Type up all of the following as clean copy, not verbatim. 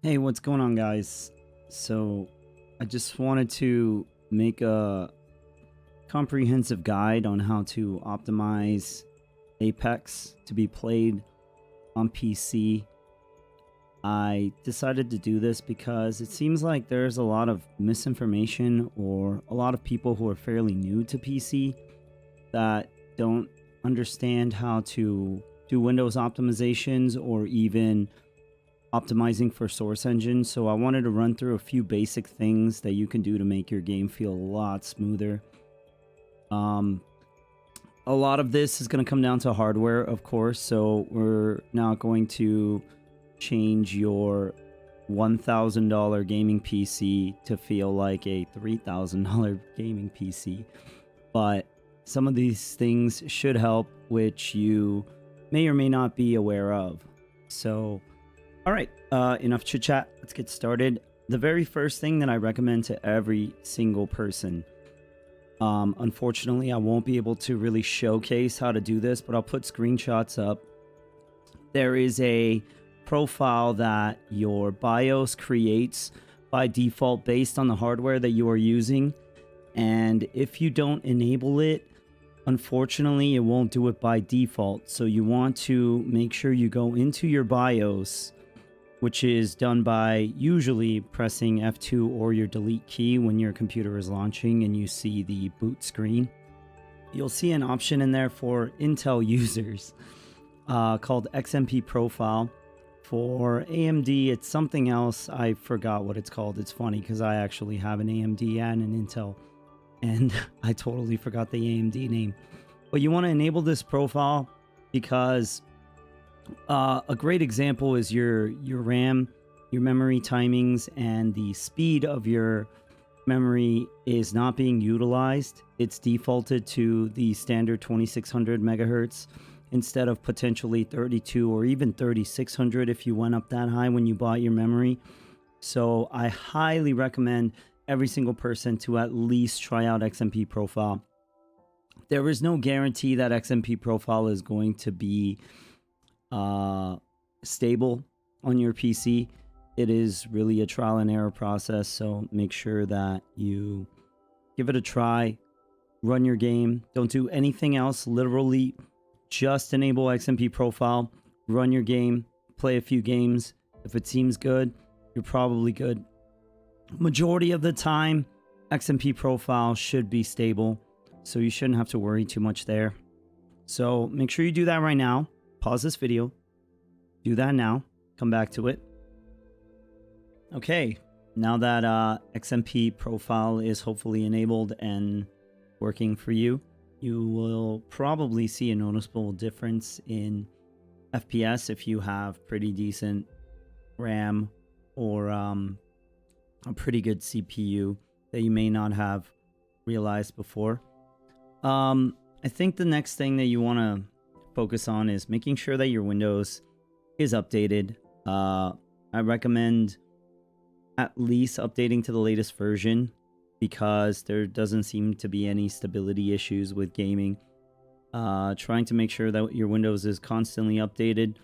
Hey, what's going on, guys? So I just wanted to make a comprehensive guide on how to optimize Apex to be played on PC. I decided to do this because it seems like there's a lot of misinformation, or a lot of people who are fairly new to PC that don't understand how to do Windows optimizations or even optimizing for source engine. So I wanted to run through a few basic things that you can do to make your game feel a lot smoother. A lot of this is going to come down to hardware, of course. So we're not going to change your $1,000 gaming PC to feel like a $3,000 gaming PC, but some of these things should help, which you may or may not be aware of. So all right, enough chit chat. Let's get started. The very first thing that I recommend to every single person, unfortunately, I won't be able to really showcase how to do this, but I'll put screenshots up. There is a profile that your BIOS creates by default based on the hardware that you are using. And if you don't enable it, unfortunately, it won't do it by default. So you want to make sure you go into your BIOS, which is done by usually pressing F2 or your delete key when your computer is launching and you see the boot screen. You'll see an option in there for Intel users called XMP Profile. For AMD, it's something else. I forgot what it's called. It's funny because I actually have an AMD and an Intel, and I totally forgot the AMD name. But you want to enable this profile because a great example is your RAM, your memory timings, and the speed of your memory is not being utilized. It's defaulted to the standard 2600 megahertz instead of potentially 32 or even 3600 if you went up that high when you bought your memory. So I highly recommend every single person to at least try out XMP Profile. There is no guarantee that XMP Profile is going to be stable on your PC. It is really a trial and error process, so make sure that you give it a try, run your game, don't do anything else. Literally just enable XMP Profile, run your game, play a few games. If it seems good, you're probably good. Majority of the time, XMP Profile should be stable, so you shouldn't have to worry too much there. So make sure you do that right now. Pause this video, do that now, come back to it. Okay, now that XMP Profile is hopefully enabled and working for you, you will probably see a noticeable difference in FPS if you have pretty decent RAM or a pretty good CPU that you may not have realized before. I think the next thing that you want to focus on is making sure that your Windows is updated. I recommend at least updating to the latest version because there doesn't seem to be any stability issues with gaming. Trying to make sure that your Windows is constantly updated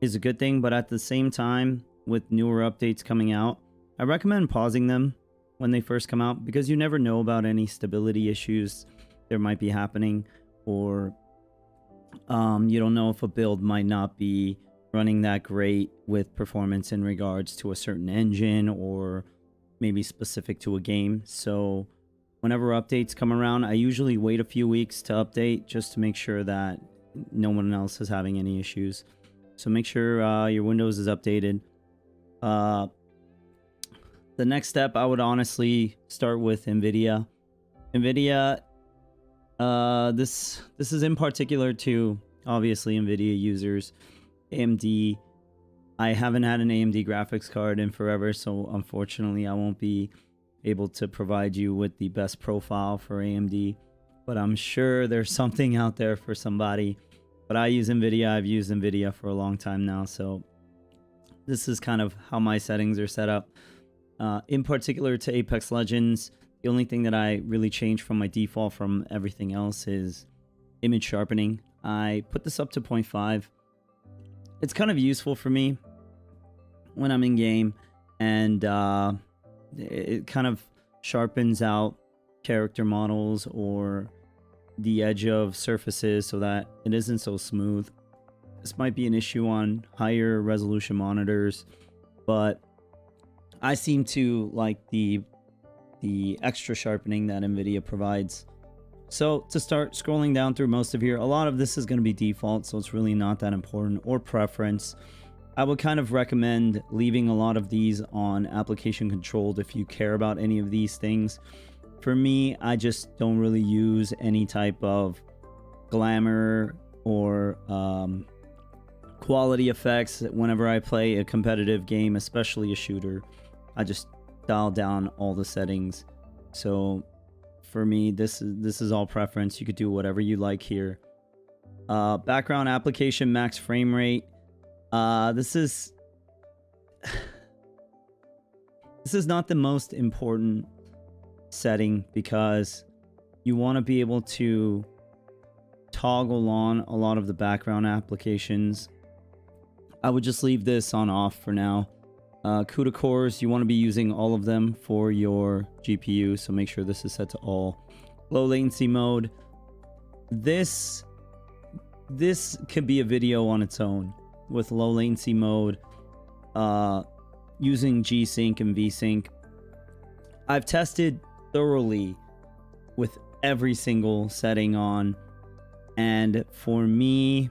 is a good thing, but at the same time, with newer updates coming out, I recommend pausing them when they first come out because you never know about any stability issues there might be happening, or you don't know if a build might not be running that great with performance in regards to a certain engine or maybe specific to a game. So whenever updates come around, I usually wait a few weeks to update just to make sure that no one else is having any issues. So make sure your Windows is updated. The next step, I would honestly start with Nvidia. Nvidia, this is in particular to obviously Nvidia users. AMD, I haven't had an AMD graphics card in forever, so unfortunately I won't be able to provide you with the best profile for AMD, but I'm sure there's something out there for somebody. But I use Nvidia. I've used Nvidia for a long time now, so this is kind of how my settings are set up. In particular to Apex Legends, the only thing that I really change from my default from everything else is image sharpening. I put this up to 0.5. It's kind of useful for me when I'm in game and it kind of sharpens out character models or the edge of surfaces so that it isn't so smooth. This might be an issue on higher resolution monitors, but I seem to like the extra sharpening that Nvidia provides. So to start scrolling down through most of here, a lot of this is going to be default, so it's really not that important, or preference. I would kind of recommend leaving a lot of these on application controlled if you care about any of these things. For me, I just don't really use any type of glamour or quality effects whenever I play a competitive game, especially a shooter. I just dial down all the settings. So for me, this is all preference. You could do whatever you like here. Background application max frame rate. This is not the most important setting because you want to be able to toggle on a lot of the background applications. I would just leave this on off for now. CUDA cores, you want to be using all of them for your GPU, so make sure this is set to all. Low latency mode. This could be a video on its own with low latency mode, using G-Sync and V-Sync. I've tested thoroughly with every single setting on, and for me,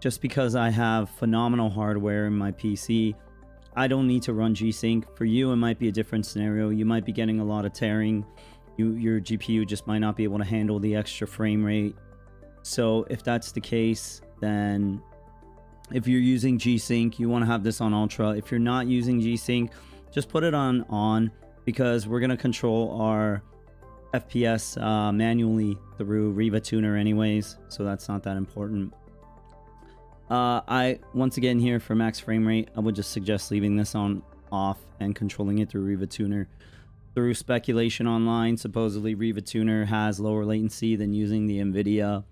just because I have phenomenal hardware in my PC, I don't need to run G-Sync. For you, it might be a different scenario. You might be getting a lot of tearing. Your GPU just might not be able to handle the extra frame rate. So if that's the case, then if you're using G-Sync, you want to have this on Ultra. If you're not using G-Sync, just put it on because we're going to control our FPS manually through RivaTuner anyways, so that's not that important. Once again here for max frame rate, I would just suggest leaving this on off and controlling it through RivaTuner. Through speculation online, supposedly RivaTuner has lower latency than using the Nvidia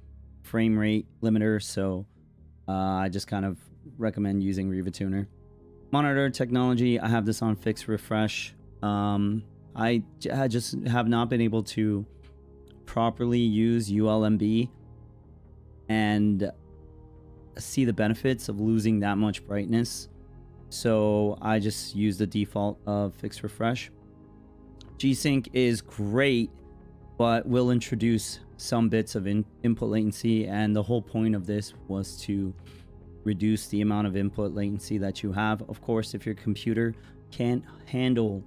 frame rate limiter, so I just kind of recommend using RivaTuner. Monitor technology, I have this on fixed refresh. I just have not been able to properly use ULMB and see the benefits of losing that much brightness, so I just use the default of fixed refresh. G-Sync is great, but will introduce some bits of input latency, and the whole point of this was to reduce the amount of input latency that you have. Of course, if your computer can't handle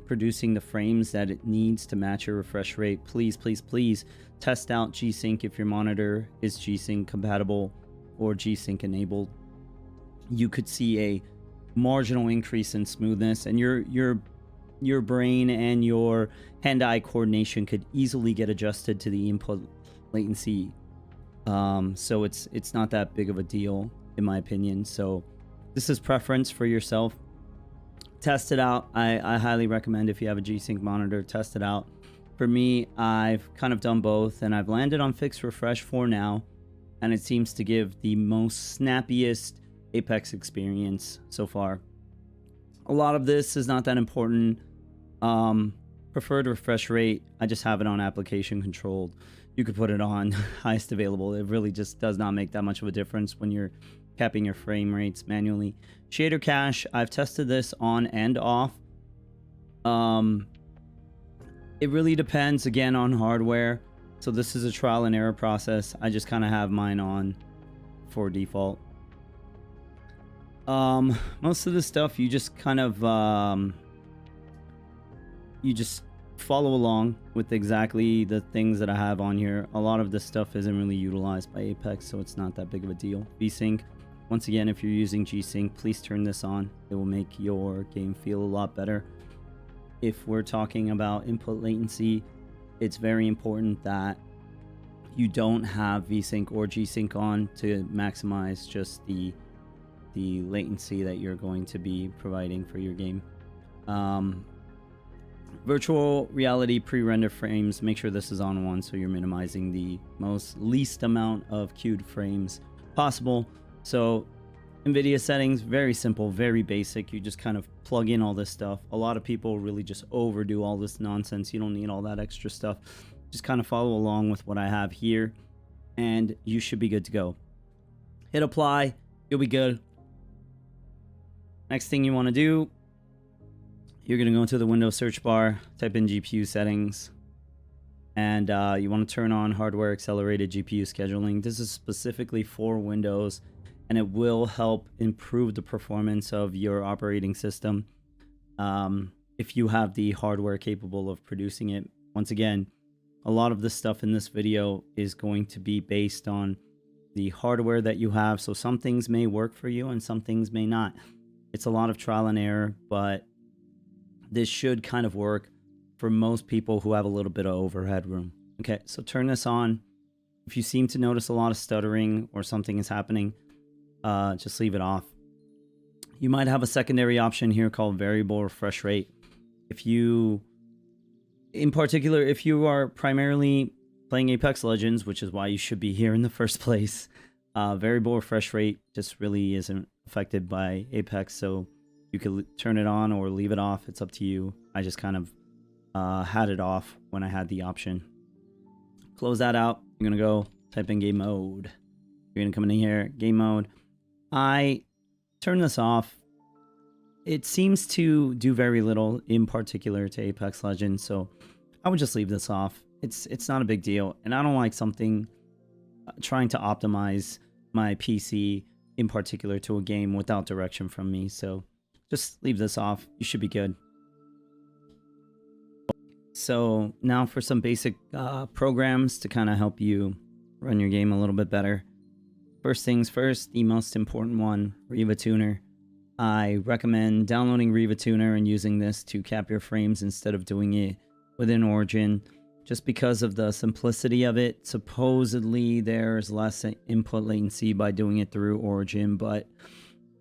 producing the frames that it needs to match your refresh rate, please test out G-Sync if your monitor is G-Sync compatible or G-Sync enabled. You could see a marginal increase in smoothness, and your brain and your hand-eye coordination could easily get adjusted to the input latency. So it's not that big of a deal in my opinion. So this is preference for yourself. Test it out. I highly recommend, if you have a G-Sync monitor, test it out. For me, I've kind of done both, and I've landed on fixed refresh for now, and it seems to give the most snappiest Apex experience so far. A lot of this is not that important. Preferred refresh rate, I just have it on application controlled. You could put it on highest available. It really just does not make that much of a difference when you're capping your frame rates manually. Shader cache, I've tested this on and off. It really depends again on hardware, so this is a trial and error process. I just kind of have mine on for default. Most of the stuff you just kind of you just follow along with exactly the things that I have on here. A lot of this stuff isn't really utilized by Apex, so it's not that big of a deal. V-Sync, once again, if you're using G-Sync, please turn this on. It will make your game feel a lot better. If we're talking about input latency, it's very important that you don't have V-Sync or G-Sync on to maximize just the latency that you're going to be providing for your game. Virtual reality pre-render frames, make sure this is on 1 so you're minimizing the least amount of queued frames possible. So Nvidia settings, very simple, very basic. You just kind of plug in all this stuff. A lot of people really just overdo all this nonsense. You don't need all that extra stuff. Just kind of follow along with what I have here, and you should be good to go. Hit apply, you'll be good. Next thing you want to do, you're going to go into the Windows search bar, type in GPU settings, and you want to turn on hardware accelerated GPU scheduling. This is specifically for Windows, and it will help improve the performance of your operating system if you have the hardware capable of producing it. Once again, a lot of the stuff in this video is going to be based on the hardware that you have, so some things may work for you and some things may not. It's a lot of trial and error, but this should kind of work for most people who have a little bit of overhead room. Okay, so turn this on. If you seem to notice a lot of stuttering or something is happening, just leave it off. You might have a secondary option here called variable refresh rate. If you, in particular, if you are primarily playing Apex Legends, which is why you should be here in the first place, variable refresh rate just really isn't affected by Apex, so you could turn it on or leave it off. It's up to you. I just kind of had it off when I had the option. Close that out. You're gonna go type in game mode. You're gonna come in here, game mode. I turn this off. It seems to do very little in particular to Apex Legends, so I would just leave this off. It's not a big deal, and I don't like something trying to optimize my PC in particular to a game without direction from me, so just leave this off. You should be good. So now for some basic programs to kind of help you run your game a little bit better. First things first, the most important one, RivaTuner. I recommend downloading RivaTuner and using this to cap your frames instead of doing it within Origin, just because of the simplicity of it. Supposedly there's less input latency by doing it through Origin, but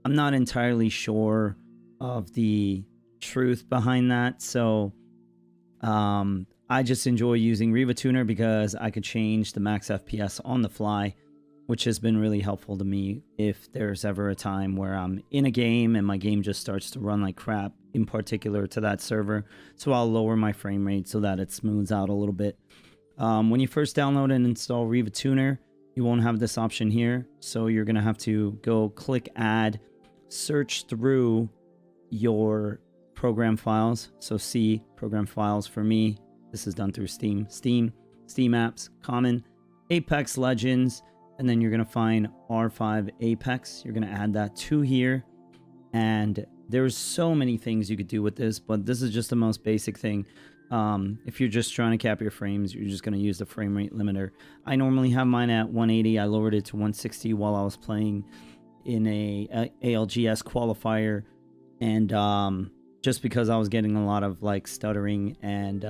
I'm not entirely sure of the truth behind that. So I just enjoy using RivaTuner because I could change the max FPS on the fly, which has been really helpful to me if there's ever a time where I'm in a game and my game just starts to run like crap, in particular to that server. So I'll lower my frame rate so that it smooths out a little bit. When you first download and install RivaTuner, you won't have this option here. So you're going to have to go click add, search through your program files. So C, program files for me. This is done through Steam, Steam apps, common, Apex Legends, and then you're going to find R5 Apex. You're going to add that to here. And there's so many things you could do with this, but this is just the most basic thing. If you're just trying to cap your frames, you're just going to use the frame rate limiter. I normally have mine at 180. I lowered it to 160 while I was playing in a ALGS qualifier. And just because I was getting a lot of like stuttering, and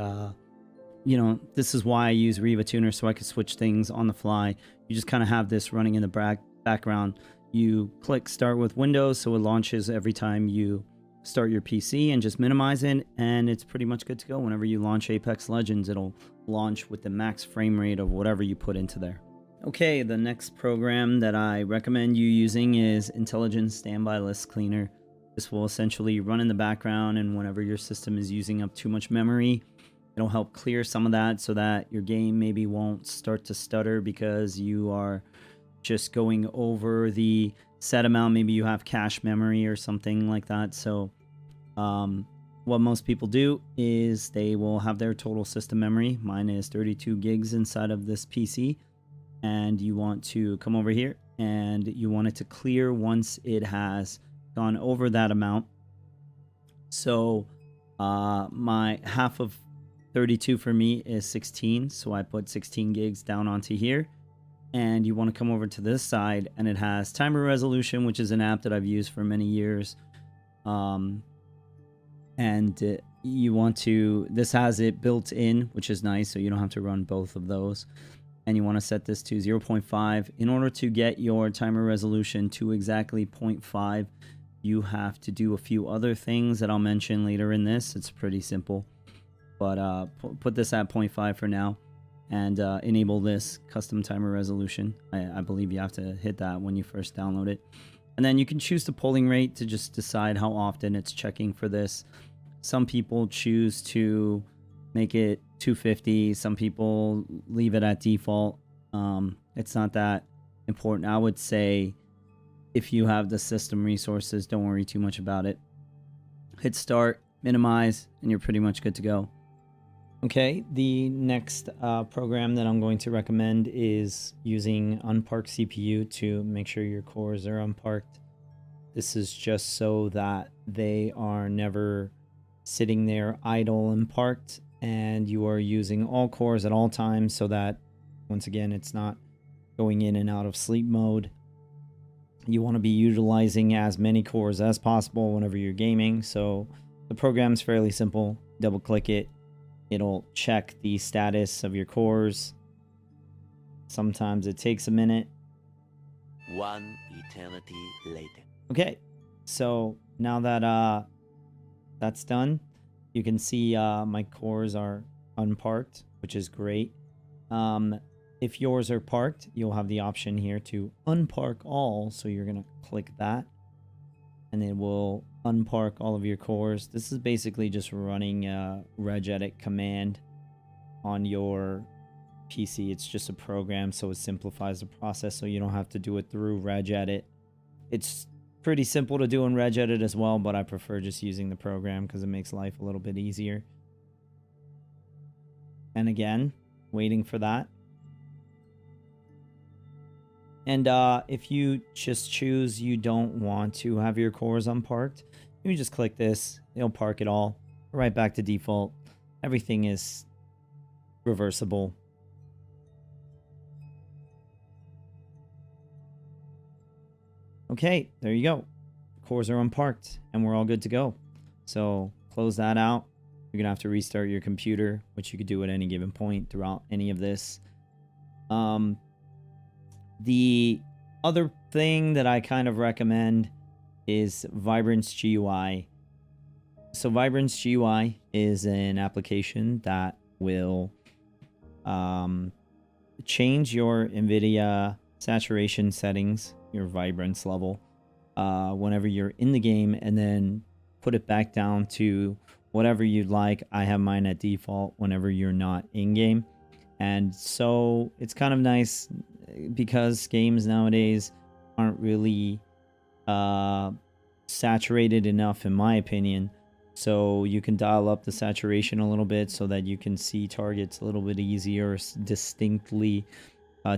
you know, this is why I use RivaTuner, so I could switch things on the fly. You just kind of have this running in the background. You click start with Windows, so it launches every time you start your PC, and just minimize it, and it's pretty much good to go. Whenever you launch Apex Legends, it'll launch with the max frame rate of whatever you put into there. Okay, the next program that I recommend you using is Intelligent Standby List Cleaner. This will essentially run in the background, and whenever your system is using up too much memory, it'll help clear some of that so that your game maybe won't start to stutter because you are just going over the set amount. Maybe you have cache memory or something like that. So what most people do is they will have their total system memory. Mine is 32 gigs inside of this PC, and you want to come over here and you want it to clear once it has gone over that amount. So my half of 32 for me is 16, so I put 16 gigs down onto here. And you want to come over to this side, and it has Timer Resolution, which is an app that I've used for many years. You want to, this has it built in, which is nice, so you don't have to run both of those. And you want to set this to 0.5. In order to get your timer resolution to exactly 0.5, you have to do a few other things that I'll mention later in this. It's pretty simple. But put this at 0.5 for now, and enable this custom timer resolution. I believe you have to hit that when you first download it. And then you can choose the polling rate to just decide how often it's checking for this. Some people choose to make it 250. Some people leave it at default. It's not that important. I would say if you have the system resources, don't worry too much about it. Hit start, minimize, and you're pretty much good to go. Okay, the next program that I'm going to recommend is using Unpark CPU to make sure your cores are unparked. This is just so that they are never sitting there idle and parked, and you are using all cores at all times so that, once again, it's not going in and out of sleep mode. You want to be utilizing as many cores as possible whenever you're gaming. So the program's fairly simple. Double click it. It'll check the status of your cores. Sometimes it takes a minute. One eternity later. Okay, so now that that's done, you can see my cores are unparked, which is great. If yours are parked, you'll have the option here to unpark all. So you're going to click that and it will unpark all of your cores. This is basically just running a regedit command on your PC. It's just a program, so it simplifies the process so you don't have to do it through regedit. It's pretty simple to do in regedit as well, but I prefer just using the program because it makes life a little bit easier. And again, waiting for that. And if you just choose you don't want to have your cores unparked, you just click this. It'll park it all right back to default. Everything is reversible. Okay, there you go. Cores are unparked and we're all good to go. So close that out. You're going to have to restart your computer, which you could do at any given point throughout any of this. The other thing that I kind of recommend is VibranceGUI. So VibranceGUI is an application that will change your Nvidia saturation settings, your vibrance level, whenever you're in the game, and then put it back down to whatever you'd like. I have mine at default whenever you're not in game. And so it's kind of nice because games nowadays aren't really saturated enough, in my opinion. So you can dial up the saturation a little bit so that you can see targets a little bit easier, distinctly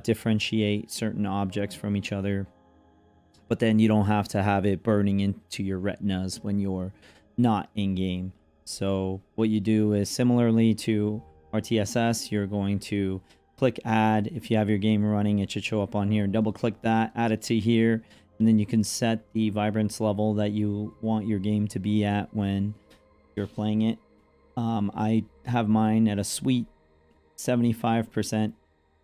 differentiate certain objects from each other. But then you don't have to have it burning into your retinas when you're not in game. So what you do is, similarly to RTSS, you're going to click add. If you have your game running, it should show up on here. Double click that, add it to here, and then you can set the vibrance level that you want your game to be at when you're playing it. I have mine at a sweet 75%.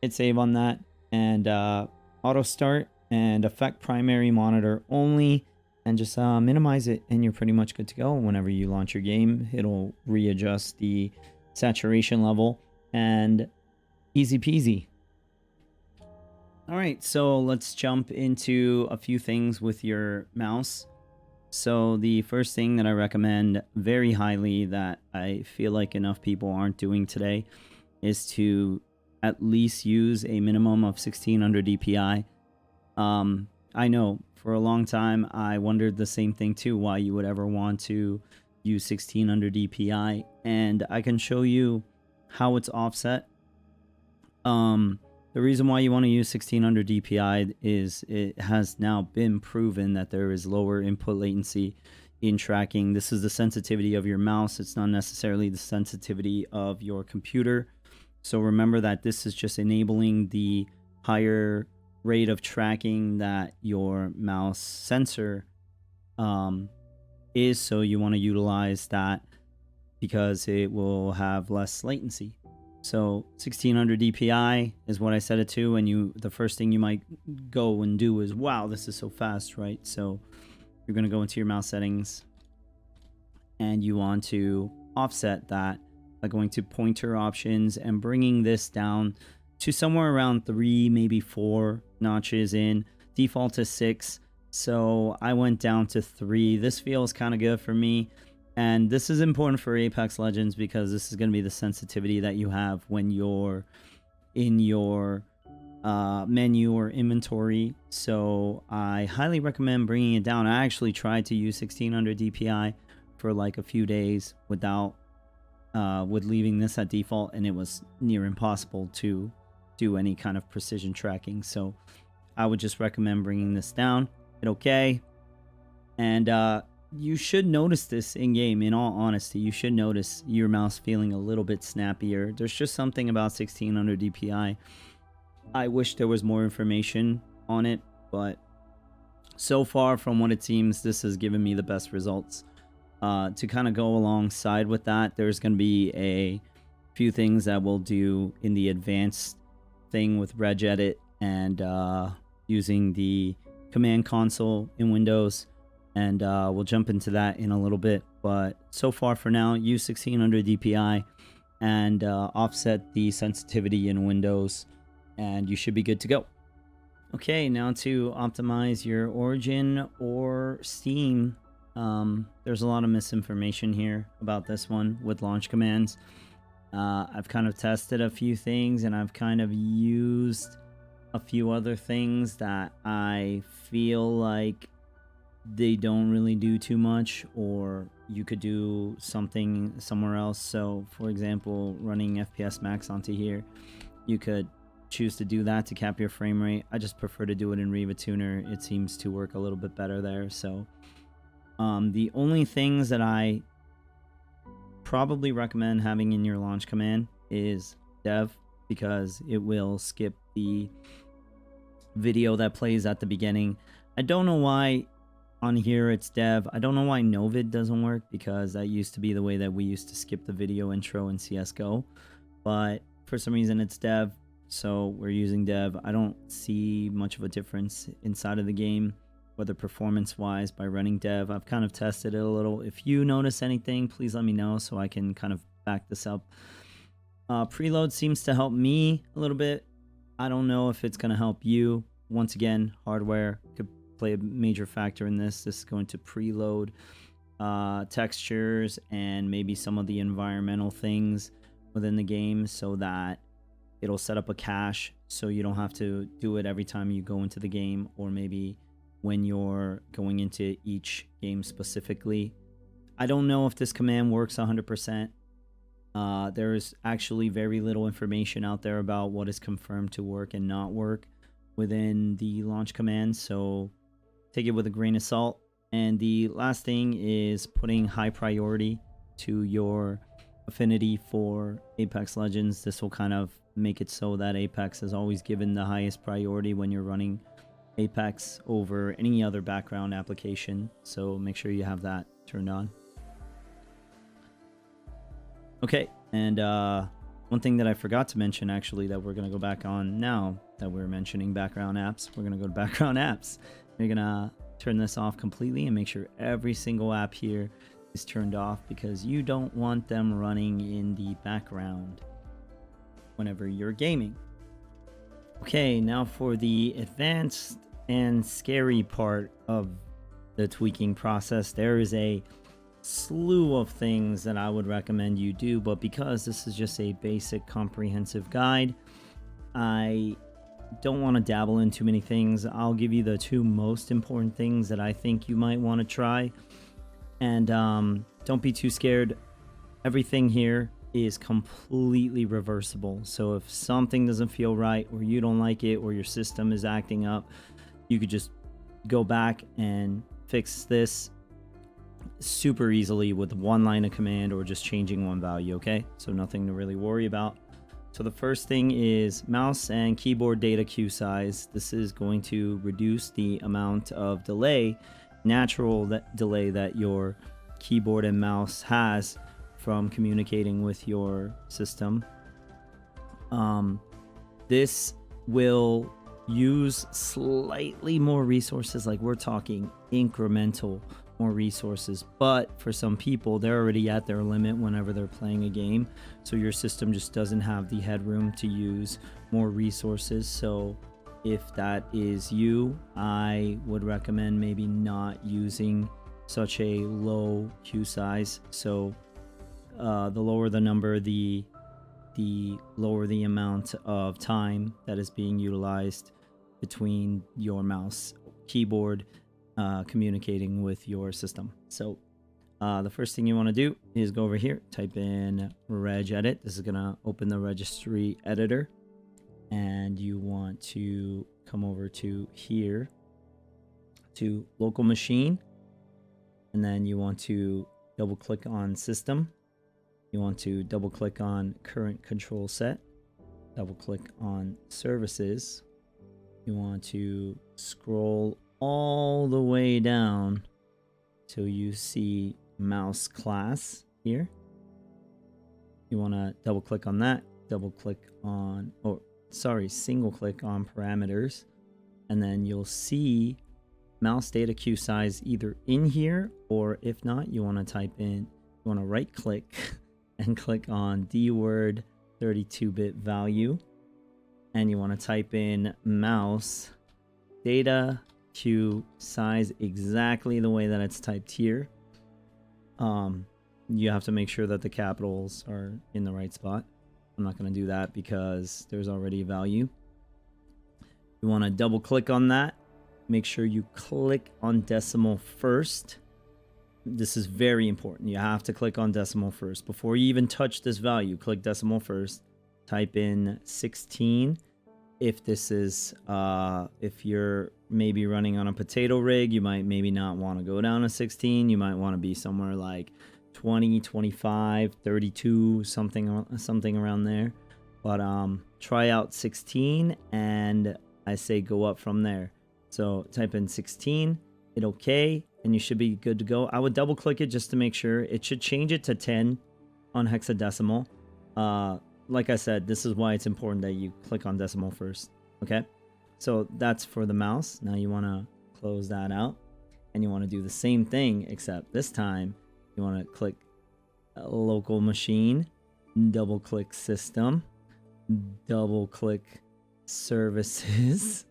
Hit save on that, and auto start and affect primary monitor only, and just minimize it, and you're pretty much good to go. Whenever you launch your game, it'll readjust the saturation level, and easy peasy. All right, so let's jump into a few things with your mouse. So the first thing that I recommend very highly, that I feel like enough people aren't doing today, is to at least use a minimum of 1600 DPI. I know for a long time I wondered the same thing too, why you would ever want to use 1600 DPI, and I can show you how it's offset. The reason why you want to use 1600 DPI is it has now been proven that there is lower input latency in tracking. This is the sensitivity of your mouse. It's not necessarily the sensitivity of your computer. So remember that this is just enabling the higher rate of tracking that your mouse sensor is. So you want to utilize that because it will have less latency. So 1600 DPI is what I set it to, and the first thing you might go and do is, wow, this is so fast, right? So you're going to go into your mouse settings and you want to offset that by going to pointer options and bringing this down to somewhere around 3, maybe 4 notches in. Default to 6. So I went down to 3. This feels kind of good for me. And this is important for Apex Legends because this is going to be the sensitivity that you have when you're in your menu or inventory. So I highly recommend bringing it down. I actually tried to use 1600 DPI for like a few days without with leaving this at default, and it was near impossible to do any kind of precision tracking. So I would just recommend bringing this down. Hit OK, and you should notice this in game. In all honesty, you should notice your mouse feeling a little bit snappier. There's just something about 1600 DPI. I wish there was more information on it, but so far from what it seems, this has given me the best results. To kind of go alongside with that, there's going to be a few things that we'll do in the advanced thing with regedit and using the command console in Windows, and we'll jump into that in a little bit. But so far for now, use 1600 DPI and offset the sensitivity in Windows, and you should be good to go. Okay, now to optimize your Origin or Steam. There's a lot of misinformation here about this one with launch commands. I've kind of tested a few things, and I've kind of used a few other things that I feel like they don't really do too much, or you could do something somewhere else. So for example, running FPS Max onto here, you could choose to do that to cap your frame rate. I just prefer to do it in RivaTuner. It seems to work a little bit better there. So the only things that I probably recommend having in your launch command is dev, because it will skip the video that plays at the beginning. I don't know why on here it's dev. I don't know why novid doesn't work, because that used to be the way that we used to skip the video intro in CSGO, but for some reason it's dev, so we're using dev. I don't see much of a difference inside of the game, whether performance wise, by running dev. I've kind of tested it a little. If you notice anything, please let me know so I can kind of back this up. Preload seems to help me a little bit. I don't know if it's going to help you. Once again, hardware could play a major factor in this. This is going to preload textures and maybe some of the environmental things within the game, so that it'll set up a cache so you don't have to do it every time you go into the game, or maybe when you're going into each game specifically. I don't know if this command works 100%. There is actually very little information out there about what is confirmed to work and not work within the launch command, so take it with a grain of salt. And the last thing is putting high priority to your affinity for Apex Legends. This will kind of make it so that Apex is always given the highest priority when you're running Apex over any other background application, so make sure you have that turned on. Okay, and one thing that I forgot to mention, actually, that we're going to go back on now that we're mentioning background apps, we're going to go to background apps. We're going to turn this off completely and make sure every single app here is turned off, because you don't want them running in the background whenever you're gaming. Okay, now for the advanced and scary part of the tweaking process. There is a slew of things that I would recommend you do, but because this is just a basic comprehensive guide, I don't want to dabble in too many things. I'll give you the 2 most important things that I think you might want to try, and don't be too scared. Everything here is completely reversible, so if something doesn't feel right, or you don't like it, or your system is acting up, you could just go back and fix this super easily with one line of command, or just changing one value. Okay, so nothing to really worry about. So the first thing is mouse and keyboard data queue size. This is going to reduce the amount of delay, natural delay, that your keyboard and mouse has from communicating with your system. This will use slightly more resources, like we're talking incremental more resources, but for some people, they're already at their limit whenever they're playing a game, so your system just doesn't have the headroom to use more resources. So if that is you, I would recommend maybe not using such a low queue size. So the lower the number, the lower the amount of time that is being utilized between your mouse keyboard communicating with your system. So the first thing you want to do is go over here, type in regedit. This is going to open the registry editor, and you want to come over to here to local machine, and then you want to double click on system. You want to double click on current control set, double click on services. You want to scroll all the way down till you see mouse class here. You want to double click on that, double click on, single click on parameters, and then you'll see mouse data queue size either in here, or if not, you want to type in, you want to right click and click on dword 32-bit value, and you want to type in mouse data queue size exactly the way that it's typed here. You have to make sure that the capitals are in the right spot. I'm not going to do that because there's already a value. You want to double click on that. Make sure you click on decimal first. This is very important. You have to click on decimal first. Before you even touch this value, click decimal first. Type in 16. If this is, if you're maybe running on a potato rig, you might maybe not want to go down to 16. You might want to be somewhere like 20, 25, 32, something around there. But try out 16, and I say go up from there. So type in 16, hit OK, and you should be good to go. I would double click it just to make sure. It should change it to 10 on hexadecimal. Like I said, this is why it's important that you click on decimal first. Okay, so that's for the mouse. Now you want to close that out, and you want to do the same thing, except this time you want to click local machine, double click system, double click services,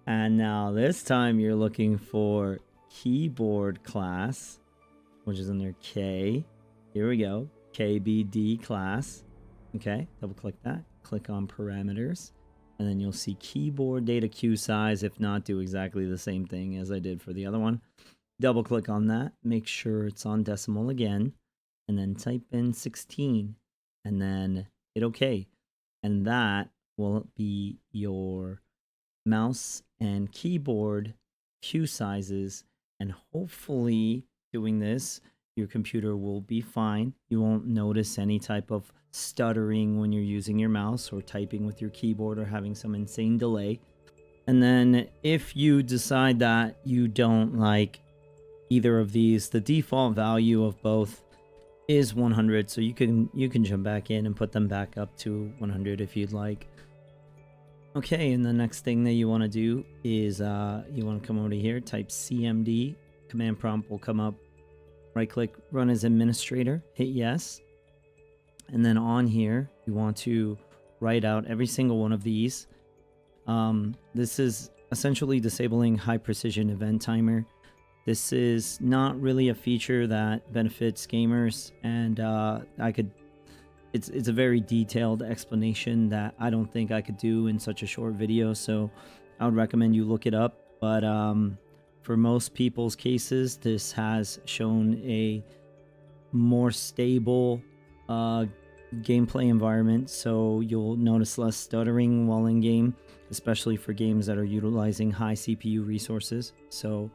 and now this time you're looking for keyboard class, which is under K. Here we go, KBD class. Okay, double click that, click on parameters, and then you'll see keyboard data queue size. If not, do exactly the same thing as I did for the other one. Double click on that, make sure it's on decimal again, and then type in 16, and then hit OK. And that will be your mouse and keyboard queue sizes, and hopefully doing this, your computer will be fine. You won't notice any type of stuttering when you're using your mouse or typing with your keyboard or having some insane delay. And then if you decide that you don't like either of these, the default value of both is 100, so you can jump back in and put them back up to 100 if you'd like. Okay, and the next thing that you want to do is you want to come over to here, type CMD, command prompt will come up, right click, run as administrator, hit yes, and then on here you want to write out every single one of these. This is essentially disabling high precision event timer. This is not really a feature that benefits gamers, and it's a very detailed explanation that I don't think I could do in such a short video, so I would recommend you look it up. But for most people's cases, this has shown a more stable gameplay environment, so you'll notice less stuttering while in game, especially for games that are utilizing high CPU resources. So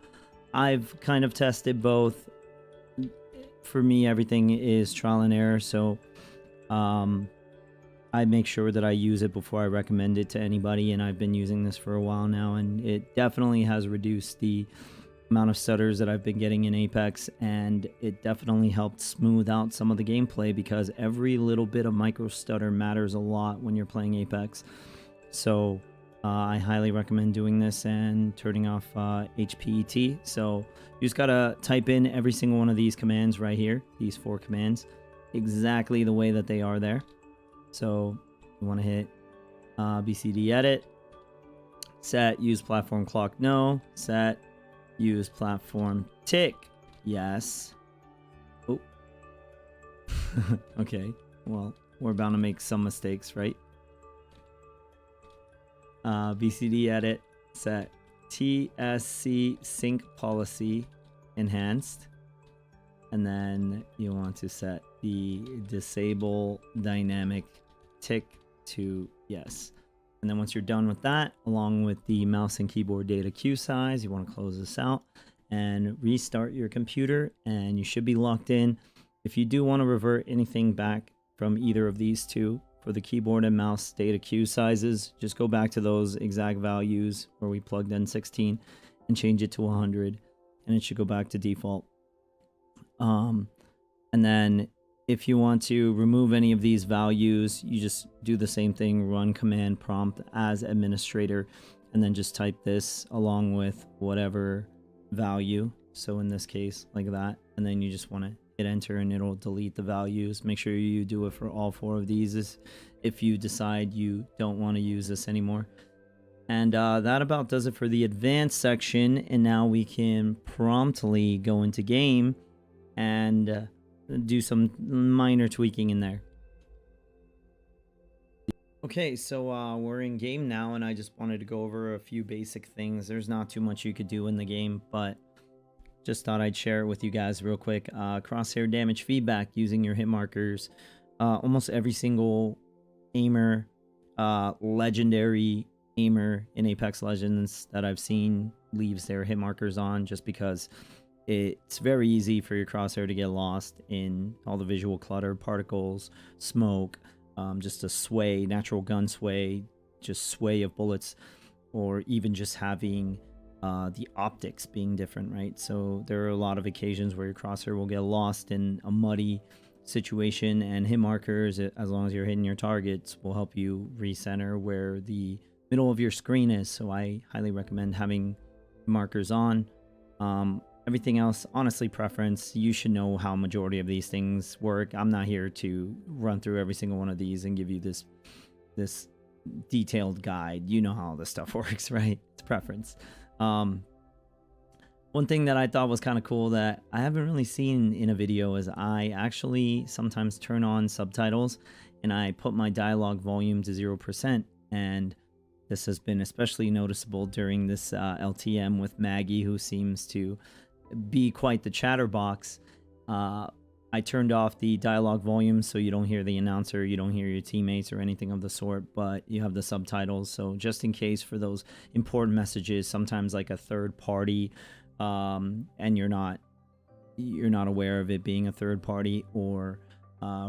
I've kind of tested both. For me, everything is trial and error, so I make sure that I use it before I recommend it to anybody, and I've been using this for a while now, and it definitely has reduced the amount of stutters that I've been getting in Apex, and it definitely helped smooth out some of the gameplay, because every little bit of micro stutter matters a lot when you're playing Apex. So I highly recommend doing this and turning off HPET. So you just gotta type in every single one of these commands right here, these 4 commands, exactly the way that they are there. So you want to hit bcdedit, Set use platform clock, no. Set use platform tick, yes. Oh. Okay, well, we're bound to make some mistakes, right? bcdedit, set tscsyncpolicy enhanced, and then you want to set the disabledynamictick to yes. And then once you're done with that, along with the mouse and keyboard data queue size, you want to close this out and restart your computer, and you should be locked in. If you do want to revert anything back from either of these two, for the keyboard and mouse data queue sizes, just go back to those exact values where we plugged in 16 and change it to 100, and it should go back to default. And then if you want to remove any of these values, you just do the same thing, run command prompt as administrator, and then just type this along with whatever value. So in this case, like that, and then you just want to hit enter and it'll delete the values. Make sure you do it for all 4 of these if you decide you don't want to use this anymore. And that about does it for the advanced section. And now we can promptly go into game and do some minor tweaking in there. Okay, so we're in game now, and I just wanted to go over a few basic things. There's not too much you could do in the game, but just thought I'd share it with you guys real quick. Crosshair damage feedback using your hit markers. Almost every single aimer, legendary aimer in Apex Legends that I've seen leaves their hit markers on, just because it's very easy for your crosshair to get lost in all the visual clutter, particles, smoke, just a sway, natural gun sway, just sway of bullets, or even just having the optics being different, right? So there are a lot of occasions where your crosshair will get lost in a muddy situation, and hit markers, as long as you're hitting your targets, will help you recenter where the middle of your screen is. So I highly recommend having markers on. Everything else, honestly, preference. You should know how majority of these things work. I'm not here to run through every single one of these and give you this detailed guide. You know how this stuff works, right? It's preference. One thing that I thought was kind of cool that I haven't really seen in a video is I actually sometimes turn on subtitles and I put my dialogue volume to 0%. And this has been especially noticeable during this LTM with Maggie, who seems to be quite the chatterbox. I turned off the dialogue volume so you don't hear the announcer, you don't hear your teammates or anything of the sort, but you have the subtitles. So just in case for those important messages, sometimes like a third party, and you're not aware of it being a third party, or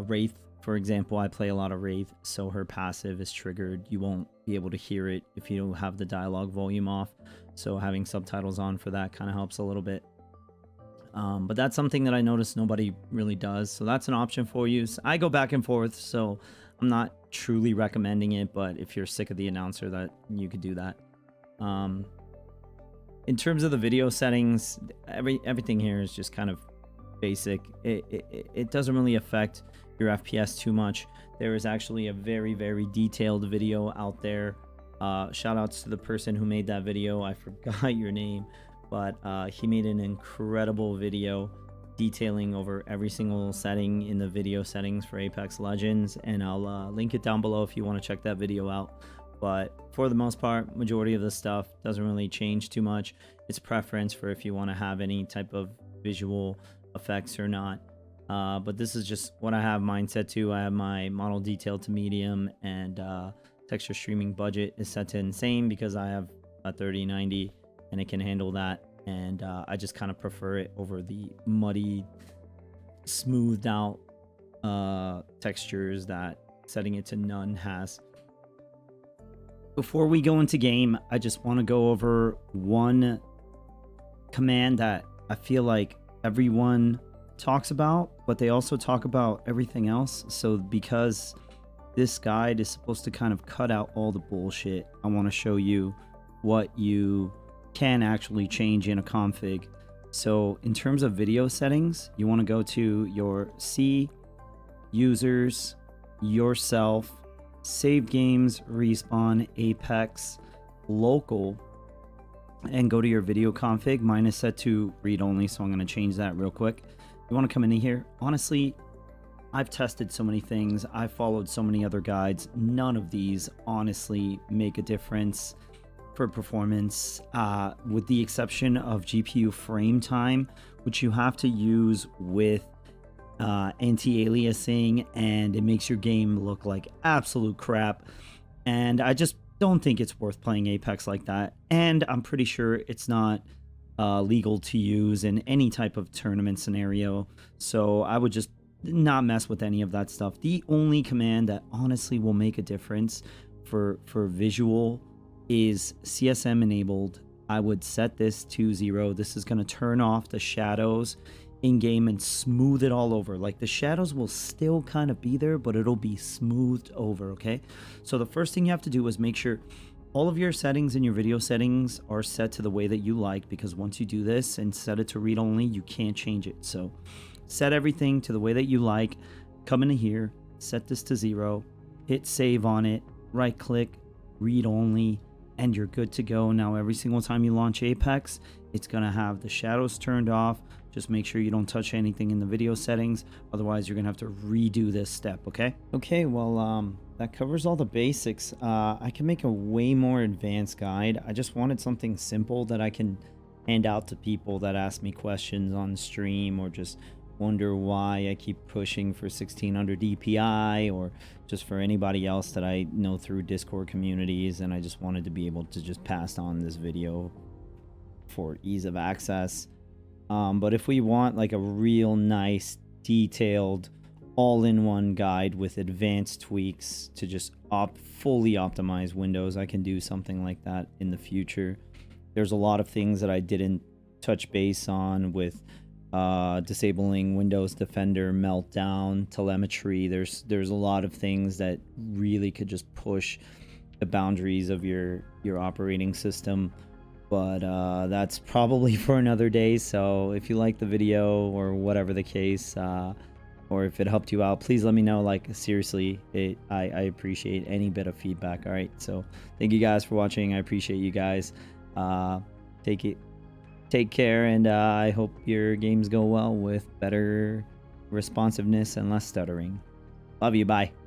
Wraith, for example. I play a lot of Wraith, so her passive is triggered. You won't be able to hear it if you don't have the dialogue volume off. So having subtitles on for that kind of helps a little bit. But that's something that I noticed nobody really does. So that's an option for you. So I go back and forth, so I'm not truly recommending it, but if you're sick of the announcer, that you could do that. In terms of the video settings, everything here is just kind of basic. It doesn't really affect your FPS too much. There is actually a very, very detailed video out there. Shout outs to the person who made that video. I forgot your name, but he made an incredible video detailing over every single setting in the video settings for Apex Legends, and I'll link it down below if you want to check that video out. But for the most part, majority of the stuff doesn't really change too much. It's preference for if you want to have any type of visual effects or not. But this is just what I have mine set to. I have my model detail to medium, and texture streaming budget is set to insane because I have a 3090 and it can handle that. And I just kind of prefer it over the muddy, smoothed out textures that setting it to none has. Before we go into game, I just want to go over one command that I feel like everyone talks about, but they also talk about everything else. So because this guide is supposed to kind of cut out all the bullshit, I want to show you what you can actually change in a config. So in terms of video settings, you want to go to your C, users, yourself, save games, respawn, Apex, local and go to your video config. Mine is set to read only, so I'm going to change that real quick. You want to come in here. Honestly, I've tested so many things. I've followed so many other guides. None of these honestly make a difference for performance, with the exception of GPU frame time, which you have to use with anti-aliasing, and it makes your game look like absolute crap. And I just don't think it's worth playing Apex like that. And I'm pretty sure it's not legal to use in any type of tournament scenario. So I would just not mess with any of that stuff. The only command that honestly will make a difference for visual is CSM enabled. I would set this to 0. This is going to turn off the shadows in game and smooth it all over. Like, the shadows will still kind of be there, but it'll be smoothed over. Okay, so the first thing you have to do is make sure all of your settings in your video settings are set to the way that you like, because once you do this and set it to read only, you can't change it. So set everything to the way that you like. Come into here, set this to 0, hit save on it, right click, read only, and you're good to go. Now every single time you launch Apex, it's gonna have the shadows turned off. Just make sure you don't touch anything in the video settings, otherwise you're gonna have to redo this step. Okay, well, that covers all the basics. I can make a way more advanced guide. I just wanted something simple that I can hand out to people that ask me questions on stream, or just wonder why I keep pushing for 1600 DPI, or just for anybody else that I know through Discord communities. And I just wanted to be able to just pass on this video for ease of access. But if we want like a real nice detailed all-in-one guide with advanced tweaks to just fully optimize Windows, I can do something like that in the future. There's a lot of things that I didn't touch base on with disabling Windows Defender, Meltdown, telemetry. There's a lot of things that really could just push the boundaries of your operating system, but that's probably for another day. So if you like the video, or whatever the case, or if it helped you out, please let me know. Like, seriously, I appreciate any bit of feedback. All right, so thank you guys for watching. I appreciate you guys. Take care, and I hope your games go well with better responsiveness and less stuttering. Love you. Bye.